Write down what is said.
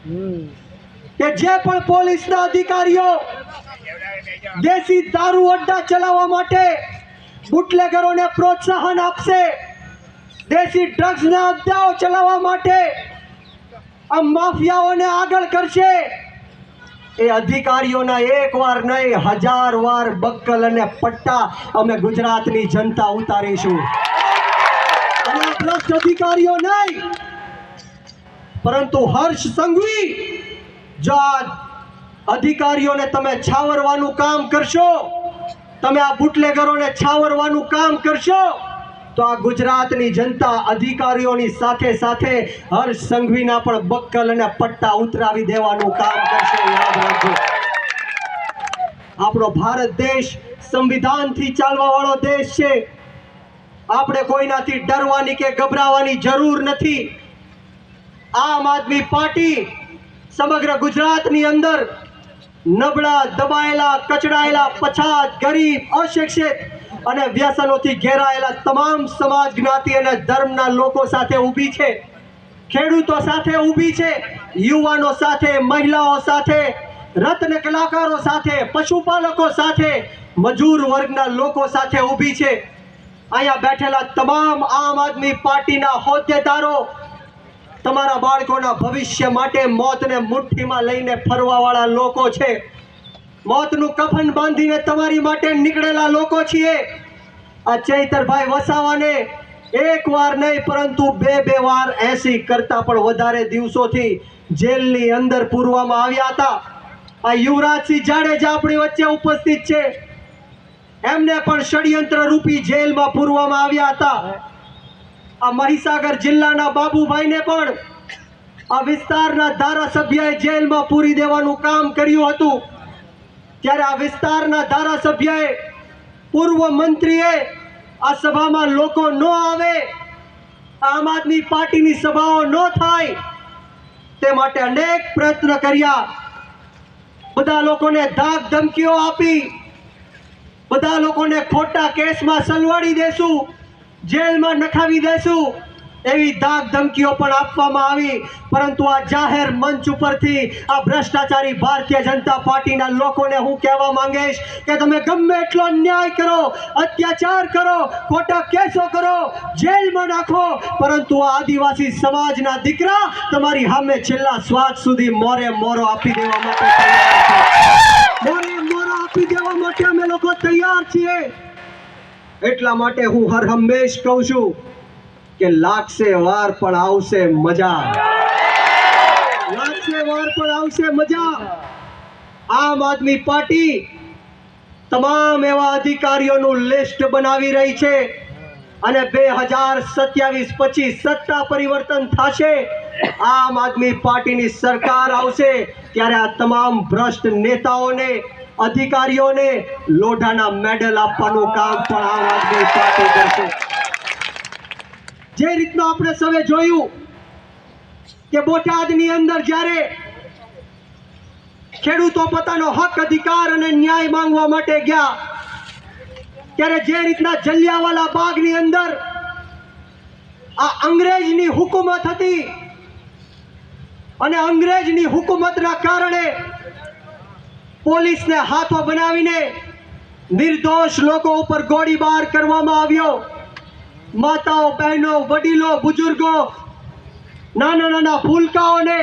કે જે પણ પોલીસના અધિકારીઓ દેશી દારૂ અડ્ડા ચલાવવા માટે બુટલેગરોને પ્રોત્સાહન આપશે, દેશી ડ્રગ્સના અડ્ડાઓ ચલાવવા માટે આ માફિયાઓને આગળ કરશે, એ અધિકારીઓના એકવાર નહીં 1000 વાર બક્કલ અને પટ્ટા અમે ગુજરાતની જનતા ઉતારીશું. અને ભ્રષ્ટ અધિકારીઓ નહીં, પરંતુ હર્ષ સંઘવી જો અધિકારીઓને તમે છાવરવાનું કામ કરશો, તમે આ બુટલેગરોને છાવરવાનું કામ કરશો, તો આ ગુજરાતની જનતા અધિકારીઓની સાથે સાથે હર્ષ સંઘવીના પણ બક્કલ અને પટ્ટા ઉતરાવી દેવાનું કામ કરશે. યાદ રાખજો, આપણો ભારત દેશ સંવિધાનથી ચાલવા વાળો દેશ છે. આપણે કોઈનાથી ડરવાની કે ગભરાવાની જરૂર નથી. આમ આદમી પાર્ટી સમગ્ર ગુજરાતની અંદર નબળા, દબાયેલા, કચડાયેલા, પછાત, ગરીબ, અશિક્ષિત અને વ્યસનોથી ઘેરાયેલા તમામ સમાજ, જ્ઞાતિ અને ધર્મના લોકો સાથે ઊભી છે. ખેડૂતો સાથે ઊભી છે, યુવાનો સાથે, મહિલાઓ સાથે, રત્ન કલાકારો સાથે, પશુપાલકો સાથે, મજૂર વર્ગના લોકો સાથે ઊભી છે. અહીંયા બેઠેલા તમામ આમ આદમી પાર્ટીના હોદ્દેદારો તમારા બાળકોના ભવિષ્ય માટે મોતને મુઠ્ઠીમાં લઈને ફરવાવાળા લોકો છે. મોતનું કફન બાંધીને તમારી માટે નીકળેલા લોકો છીએ. આ ચૈતરભાઈ વસાવાને એક વાર નહીં પરંતુ બે વાર 80 કરતા પણ વધારે દિવસોથી જેલની અંદર પૂરવામાં આવ્યા હતા. આ યુવરાજસિંહ જાડેજા આપણી વચ્ચે ઉપસ્થિત છે, એમને પણ ષડયંત્ર રૂપી જેલમાં પૂરવામાં આવ્યા હતા. આ મહીસાગર જિલ્લાના બાબુભાઈને પણ આ વિસ્તારના ધારાસભ્યએ જેલમાં પૂરી દેવાનું કામ કર્યું હતું. ત્યારે આ વિસ્તારના ધારાસભ્યએ, પૂર્વ મંત્રીએ આ સભામાં લોકો ન આવે, આમ આદમી પાર્ટીની સભાઓ ન થાય તે માટે અનેક પ્રયત્ન કર્યા. બધા લોકોને ધાક ધમકીઓ આપી, બધા લોકોને ખોટા કેસમાં સલવાડી દેશું, જેલમાં નખાવી દેશું, એવી ધાક ધમકીઓ પણ આપવામાં આવી. પરંતુ આ જાહેર મંચ ઉપરથી આ ભ્રષ્ટાચારી ભારતીય જનતા પાર્ટીના લોકોને હું કહેવા માંગીશ કે તમે ગમે એટલો અન્યાય કરો, અત્યાચાર કરો, ખોટા કેસો કરો, જેલમાં નાખો, પરંતુ આ આદિવાસી સમાજના દીકરા તમારી સામે છેલ્લા શ્વાસ સુધી મોરે મોરો આપી દેવા માટે તૈયાર છે. મોરે મોરો આપી દેવા માટે અમે લોકો તૈયાર છીએ. એટલા માટે હું હર હંમેશ કહું છું કે લાગશે વાર પણ આવશે મજા, લાગશે વાર પણ આવશે મજા. આમ આદમી પાર્ટી તમામ એવા અધિકારીઓનું લિસ્ટ બનાવી રહી છે અને 2027 પછી સત્તા પરિવર્તન થશે, આમ આદમી પાર્ટીની સરકાર આવશે, ત્યારે આ તમામ ભ્રષ્ટ નેતાઓને, અધિકારીઓને લોઢાના મેડલ આપવાનું કામ પણ આમ આદમી પાર્ટી કરશે. જે રીતના આપણે સૌએ જોયું કે બોટાદની અંદર જ્યારે ખેડૂતો પોતાનો હક, અધિકાર અને ન્યાય માંગવા માટે ગયા, ત્યારે જે રીતના જલિયાવાલા બાગની અંદર આ અંગ્રેજની હુકુમત હતી અને અંગ્રેજની હુકુમતના કારણે પોલીસને હાથો બનાવીને નિર્દોષ લોકો ઉપર ગોળીબાર કરવામાં આવ્યો. માતાઓ, બહેનો, વડીલો, બુજુર્ગો, નાના નાના ભૂલકાઓને